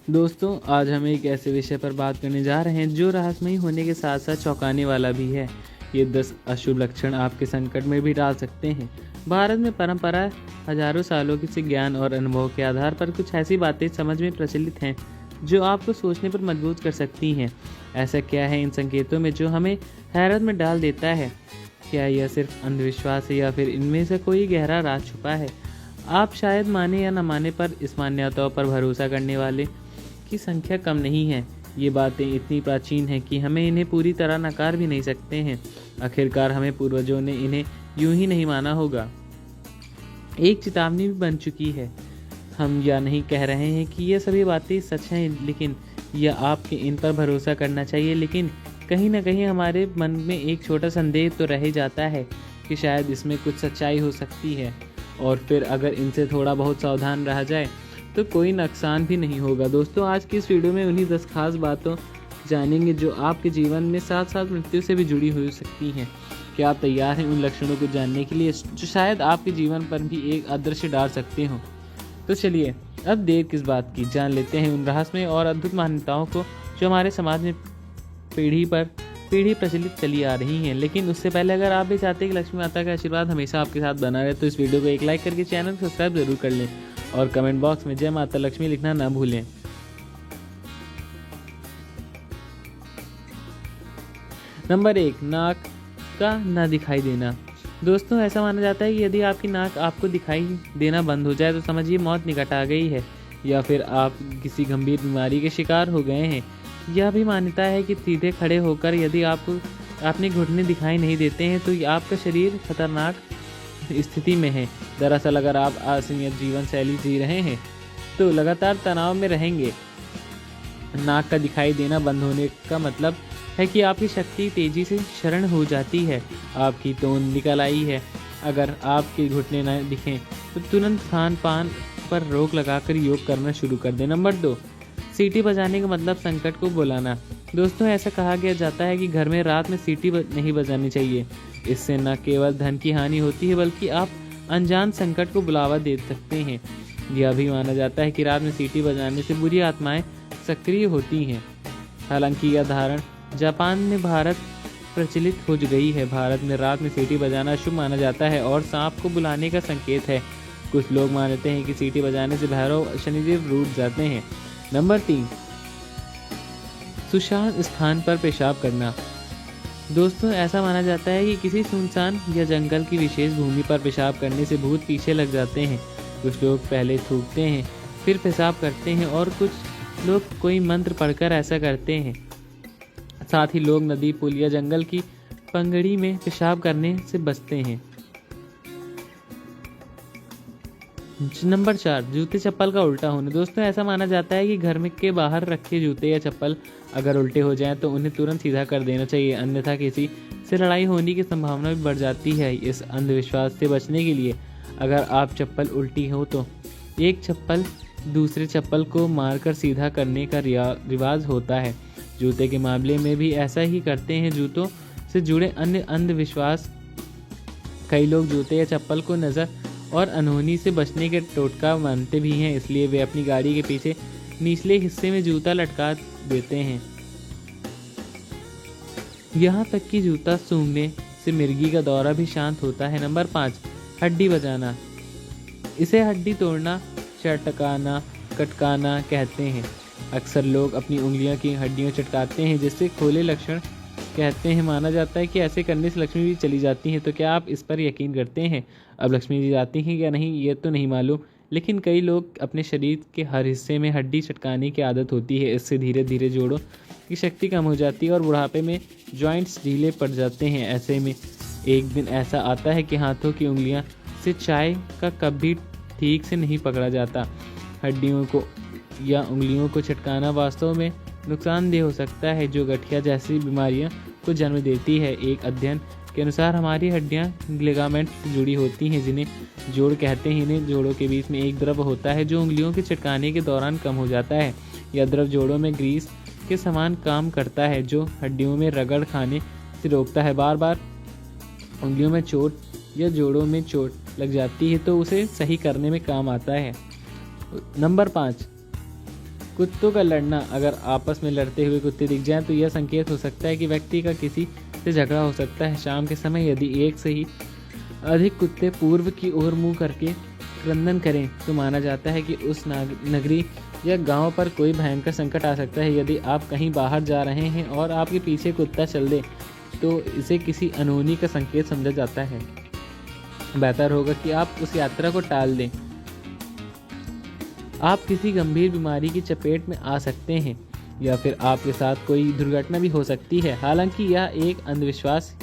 दोस्तों, आज हम एक ऐसे विषय पर बात करने जा रहे हैं जो रहस्यमयी होने के साथ साथ चौंकाने वाला भी है। ये 10 अशुभ लक्षण आपके संकट में भी डाल सकते हैं। भारत में परंपरा हजारों सालों के से ज्ञान और अनुभव के आधार पर कुछ ऐसी बातें समझ में प्रचलित हैं जो आपको सोचने पर मजबूर कर सकती हैं। ऐसा क्या है इन संकेतों में जो हमें हैरत में डाल देता है? क्या यह सिर्फ अंधविश्वास है या फिर इनमें से कोई गहरा राज छुपा है? आप शायद माने या न माने, पर इस मान्यताओं पर भरोसा करने वाले की संख्या कम नहीं है। ये बातें इतनी प्राचीन हैं कि हमें इन्हें पूरी तरह नकार भी नहीं सकते हैं। आखिरकार हमें पूर्वजों ने इन्हें यूं ही नहीं माना होगा। एक चेतावनी भी बन चुकी है। हम यह नहीं कह रहे हैं कि ये सभी बातें सच हैं, लेकिन यह आपके इन पर भरोसा करना चाहिए। लेकिन कहीं ना कहीं हमारे मन में एक छोटा संदेह तो रह जाता है कि शायद इसमें कुछ सच्चाई हो सकती है, और फिर अगर इनसे थोड़ा बहुत सावधान रहा जाए तो कोई नुकसान भी नहीं होगा। दोस्तों, आज की इस वीडियो में उन्हीं 10 खास बातों जानेंगे जो आपके जीवन में साथ साथ मृत्यु से भी जुड़ी हो सकती हैं। क्या आप तैयार हैं उन लक्षणों को जानने के लिए जो शायद आपके जीवन पर भी एक अदृश्य डाल सकते हो? तो चलिए, अब देर किस बात की, जान लेते हैं उन रहस्यमय और अद्भुत मान्यताओं को जो हमारे समाज में पीढ़ी पर पीढ़ी प्रचलित चली आ रही हैं। लेकिन उससे पहले अगर आप भी चाहते हैं कि लक्ष्मी माता का आशीर्वाद हमेशा आपके साथ बना रहे, तो इस वीडियो को एक लाइक करके चैनल को सब्सक्राइब जरूर कर लें और कमेंट बॉक्स में जय माता लक्ष्मी लिखना ना भूलें। नंबर 1, नाक का ना दिखाई देना। दोस्तों, ऐसा माना जाता है कि यदि आपकी नाक आपको दिखाई देना बंद हो जाए तो समझिए मौत निकट आ गई है, या फिर आप किसी गंभीर बीमारी के शिकार हो गए हैं। यह भी मान्यता है कि सीधे खड़े होकर यदि आपको अपने घुटने दिखाई नहीं देते हैं तो आपका शरीर खतरनाक स्थिति में है। दरअसल अगर आप असनियत जीवन शैली जी रहे हैं तो लगातार तनाव में रहेंगे। नाक का दिखाई देना बंद होने का मतलब है कि आपकी शक्ति तेजी से क्षरण हो जाती है, आपकी तोंद निकल आई है। अगर आपके घुटने न दिखें तो तुरंत खान पान पर रोक लगाकर योग करना शुरू कर दें। नंबर 2, सीटी बजाने का मतलब संकट को बुलाना। दोस्तों, ऐसा कहा गया जाता है कि घर में रात में सीटी नहीं बजानी चाहिए। इससे न केवल धन की हानि होती है बल्कि आप अनजान संकट को बुलावा दे सकते हैं। यह भी माना जाता है कि रात में सीटी बजाने से बुरी आत्माएं सक्रिय होती हैं। हालांकि यह धारणा जापान में भारत प्रचलित हो गई है। भारत में रात में सीटी बजाना शुभ माना जाता है और सांप को बुलाने का संकेत है। कुछ लोग मानते हैं कि सीटी बजाने से भैरव शनिदेव रूठ जाते हैं। नंबर 3, सुनसान स्थान पर पेशाब करना। दोस्तों, ऐसा माना जाता है कि किसी सुनसान या जंगल की विशेष भूमि पर पेशाब करने से भूत पीछे लग जाते हैं। कुछ लोग पहले थूकते हैं फिर पेशाब करते हैं, और कुछ लोग कोई मंत्र पढ़कर ऐसा करते हैं। साथ ही लोग नदी, पुल या जंगल की पंगड़ी में पेशाब करने से बचते हैं। नंबर 4, जूते चप्पल का उल्टा होना। दोस्तों, ऐसा माना जाता है कि घर में के बाहर रखे जूते या चप्पल अगर उल्टे हो जाएं तो उन्हें तुरंत सीधा कर देना चाहिए, अन्यथा किसी से लड़ाई होने की संभावना भी बढ़ जाती है। इस अंधविश्वास से बचने के लिए अगर आप चप्पल उल्टी हो तो एक चप्पल दूसरे चप्पल को मारकर सीधा करने का रिवाज होता है। जूते के मामले में भी ऐसा ही करते हैं। जूतों से जुड़े अन्य अंधविश्वास, कई लोग जूते या चप्पल को नज़र और अनहोनी से बचने के टोटका मानते भी हैं, इसलिए वे अपनी गाड़ी के पीछे निचले हिस्से में जूता लटका देते हैं। यहाँ तक कि जूता सूंघने से मिर्गी का दौरा भी शांत होता है। नंबर 5, हड्डी बजाना। इसे हड्डी तोड़ना, चटकाना, कटकाना कहते हैं। अक्सर लोग अपनी उंगलियों की हड्डियां चटकाते हैं जिससे खोले लक्षण कहते हैं। माना जाता है कि ऐसे करने से लक्ष्मी भी चली जाती हैं। तो क्या आप इस पर यकीन करते हैं? अब लक्ष्मी जी जाती हैं या नहीं ये तो नहीं मालूम, लेकिन कई लोग अपने शरीर के हर हिस्से में हड्डी चटकाने की आदत होती है। इससे धीरे धीरे जोड़ों की शक्ति कम हो जाती है और बुढ़ापे में जॉइंट्स ढीले पड़ जाते हैं। ऐसे में एक दिन ऐसा आता है कि हाथों की उंगलियां से चाय का कप भी ठीक से नहीं पकड़ा जाता। हड्डियों को या उंगलियों को चटकाना वास्तव में नुकसानदेह हो सकता है, जो गठिया जैसी बीमारियों को जन्म देती है। एक अध्ययन के अनुसार हमारी हड्डियां लिगामेंट से जुड़ी होती हैं जिन्हें जोड़ कहते हैं। इन्हें जोड़ों के बीच में एक द्रव होता है जो उंगलियों के चटकाने के दौरान कम हो जाता है। यह द्रव जोड़ों में ग्रीस के समान काम करता है जो हड्डियों में रगड़ खाने से रोकता है। बार बार उंगलियों में चोट या जोड़ों में चोट लग जाती है तो उसे सही करने में काम आता है। नंबर 5, कुत्तों का लड़ना। अगर आपस में लड़ते हुए कुत्ते दिख जाएं तो यह संकेत हो सकता है कि व्यक्ति का किसी से झगड़ा हो सकता है। शाम के समय यदि एक से ही अधिक कुत्ते पूर्व की ओर मुंह करके क्रंदन करें तो माना जाता है कि उस नगरी या गांव पर कोई भयंकर संकट आ सकता है। यदि आप कहीं बाहर जा रहे हैं और आपके पीछे कुत्ता चल दे तो इसे किसी अनहोनी का संकेत समझा जाता है। बेहतर होगा कि आप उस यात्रा को टाल दें। आप किसी गंभीर बीमारी की चपेट में आ सकते हैं या फिर आपके साथ कोई दुर्घटना भी हो सकती है। हालांकि यह एक अंधविश्वास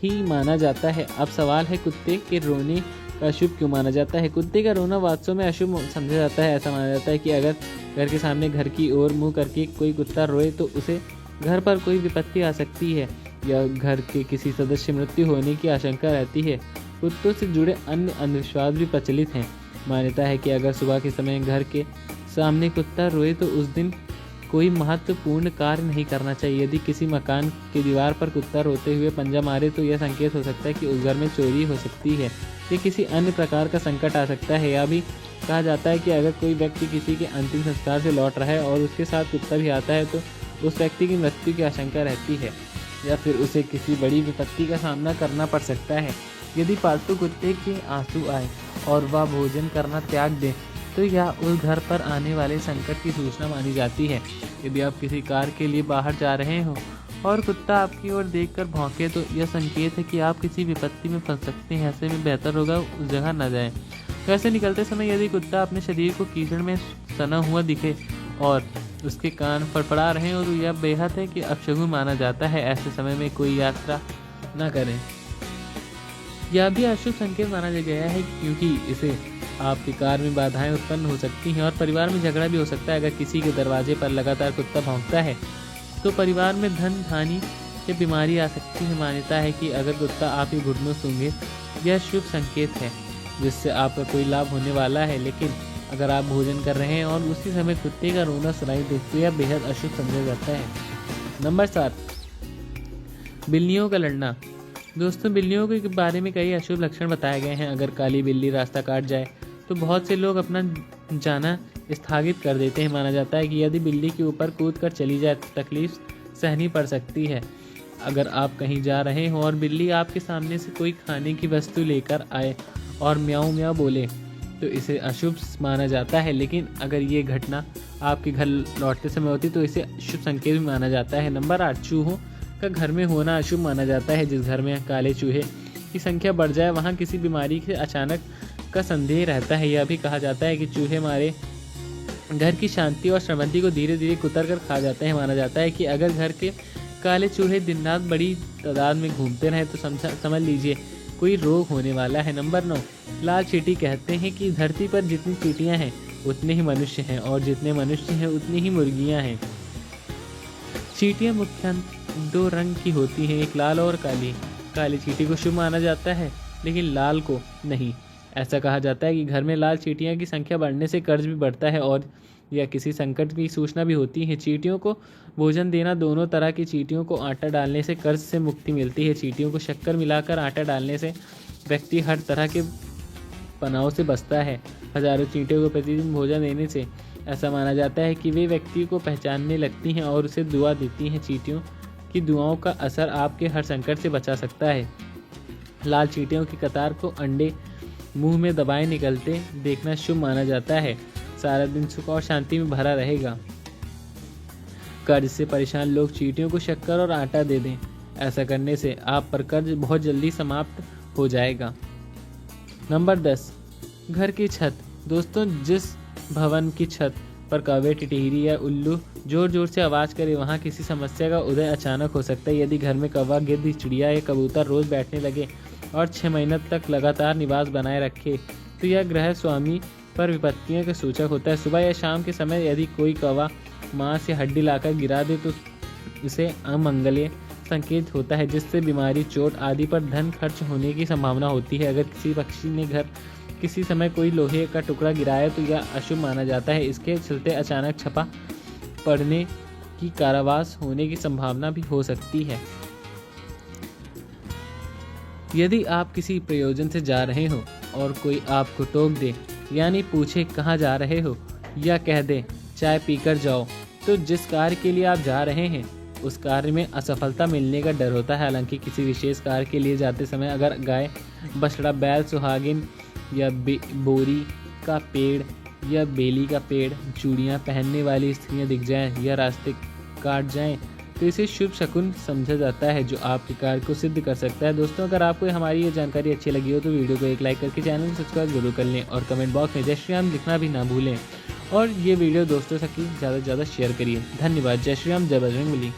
ही माना जाता है। अब सवाल है, कुत्ते के रोने का अशुभ क्यों माना जाता है? कुत्ते का रोना वास्तव में अशुभ समझा जाता है। ऐसा माना जाता है कि अगर घर के सामने घर की ओर मुंह करके कोई कुत्ता रोए तो उसे घर पर कोई विपत्ति आ सकती है या घर के किसी सदस्य मृत्यु होने की आशंका रहती है। कुत्तों से जुड़े अन्य अंधविश्वास भी प्रचलित हैं। मान्यता है कि अगर सुबह के समय घर के सामने कुत्ता रोए तो उस दिन कोई महत्वपूर्ण कार्य नहीं करना चाहिए। यदि किसी मकान की दीवार पर कुत्ता रोते हुए पंजा मारे तो यह संकेत हो सकता है कि उस घर में चोरी हो सकती है या किसी अन्य प्रकार का संकट आ सकता है। यह भी कहा जाता है कि अगर कोई व्यक्ति किसी के अंतिम संस्कार से लौट रहा है और उसके साथ कुत्ता भी आता है तो उस व्यक्ति की मृत्यु की आशंका रहती है या फिर उसे किसी बड़ी विपत्ति का सामना करना पड़ सकता है। यदि पालतू कुत्ते के आंसू आए और वह भोजन करना त्याग दे तो यह उस घर पर आने वाले संकट की सूचना मानी जाती है। यदि आप किसी कार के लिए बाहर जा रहे हो और कुत्ता आपकी ओर देखकर भौंके तो यह संकेत है कि आप किसी विपत्ति में फंस सकते हैं। ऐसे में बेहतर होगा उस जगह न जाएं। वैसे निकलते समय यदि कुत्ता अपने शरीर को कीचड़ में सना हुआ दिखे और उसके कान फड़फड़ा रहे और यह बेहद है कि अपशगुन माना जाता है। ऐसे समय में कोई यात्रा न करें। यह भी अशुभ संकेत माना गया है क्योंकि इसे आपकी कार में बाधाएं उत्पन्न हो सकती हैं और परिवार में झगड़ा भी हो सकता है। अगर किसी के दरवाजे पर लगातार कुत्ता भौंकता है तो परिवार में धन हानि या बीमारी आ सकती है। मान्यता है कि अगर कुत्ता आपके घुटनों सूंघे यह शुभ संकेत है जिससे आपका कोई लाभ होने वाला है। लेकिन अगर आप भोजन कर रहे हैं और उसी समय कुत्ते का रोना सुनाई दे तो यह बेहद अशुभ समझा जाता है। नंबर 7, बिल्लियों का लड़ना। दोस्तों, बिल्लियों के बारे में कई अशुभ लक्षण बताए गए हैं। अगर काली बिल्ली रास्ता काट जाए तो बहुत से लोग अपना जाना स्थगित कर देते हैं। माना जाता है कि यदि बिल्ली के ऊपर कूद कर चली जाए तो तकलीफ सहनी पड़ सकती है। अगर आप कहीं जा रहे हो और बिल्ली आपके सामने से कोई खाने की वस्तु लेकर आए और म्याऊं म्याऊं बोले तो इसे अशुभ माना जाता है। लेकिन अगर ये घटना आपके घर लौटते समय होती तो इसे शुभ संकेत भी माना जाता है। नंबर 8, चूहों का घर में होना अशुभ माना जाता है। जिस घर में काले चूहे की संख्या बढ़ जाए वहाँ किसी बीमारी से अचानक का संदेह रहता है। यह भी कहा जाता है कि चूहे हमारे घर की शांति और समृद्धि को धीरे धीरे कुतर कर खा जाते हैं। माना जाता है कि अगर घर के काले चूहे दिन रात बड़ी तादाद में घूमते रहें तो समझ लीजिए कोई रोग होने वाला है। नंबर 9, लाल चींटी। कहते हैं कि धरती पर जितनी चींटियां हैं उतने ही मनुष्य हैं और जितने मनुष्य हैं उतनी ही मुर्गियां हैं। चींटियां मुख्यतः 2 रंग की होती हैं, एक लाल और काली। काली चींटी को शुभ माना जाता है लेकिन लाल को नहीं। ऐसा कहा जाता है कि घर में लाल चींटियों की संख्या बढ़ने से कर्ज भी बढ़ता है और या किसी संकट की सूचना भी होती है। चींटियों को भोजन देना। दोनों तरह की चींटियों को आटा डालने से कर्ज से मुक्ति मिलती है। चींटियों को शक्कर मिलाकर आटा डालने से व्यक्ति हर तरह के तनाव से बचता है। हजारों चींटियों को प्रतिदिन भोजन देने से ऐसा माना जाता है कि वे व्यक्ति को पहचानने लगती हैं और उसे दुआ देती हैं। चींटियों की दुआओं का असर आपके हर संकट से बचा सकता है। लाल चींटियों की कतार को अंडे मुंह में दबाए निकलते देखना शुभ माना जाता है। सारा दिन सुख और शांति में भरा रहेगा। कर्ज से परेशान लोग चींटियों को शक्कर और आटा दे दें। ऐसा करने से आप पर कर्ज बहुत जल्दी समाप्त हो जाएगा। नंबर 10, घर की छत। दोस्तों, जिस भवन की छत पर कौवे, टिटहिरी या उल्लू जोर जोर से आवाज़ करे वहाँ किसी समस्या का उदय अचानक हो सकता है। यदि घर में कौवा, गिद्ध, चिड़िया या कबूतर रोज बैठने लगे और 6 महीने तक लगातार निवास बनाए रखे तो यह ग्रह स्वामी पर विपत्तियों का सूचक होता है। सुबह या शाम के समय यदि कोई कौवा मांस या हड्डी लाकर गिरा दे तो इसे अमंगलीय संकेत होता है जिससे बीमारी, चोट आदि पर धन खर्च होने की संभावना होती है। अगर किसी पक्षी ने घर किसी समय कोई लोहे का टुकड़ा गिराया तो यह अशुभ माना जाता है। इसके चलते अचानक छपा पड़ने की कारावास होने की संभावना भी हो सकती है। यदि आप किसी प्रयोजन से जा रहे हो और कोई आपको टोक दे यानी पूछे कहाँ जा रहे हो या कह दे चाय पीकर जाओ। तो जिस कार्य के लिए आप जा रहे हैं उस कार्य में असफलता मिलने का डर होता है। हालांकि किसी विशेष कार्य के लिए जाते समय अगर गाय, बछड़ा, बैल, सुहागिन या बोरी का पेड़ या बेली का पेड़, चूड़ियाँ पहनने वाली स्त्रियाँ दिख जाएं या रास्ते काट जाएं तो इसे शुभ शकुन समझा जाता है, जो आपके कार्य को सिद्ध कर सकता है। दोस्तों, अगर आपको हमारी ये जानकारी अच्छी लगी हो तो वीडियो को एक लाइक करके चैनल को सब्सक्राइब जरूर कर लें और कमेंट बॉक्स में जय श्री राम लिखना भी ना भूलें। और ये वीडियो दोस्तों तक ज़्यादा से ज़्यादा शेयर करिए। धन्यवाद। जय श्री राम, जय बजरंगबली।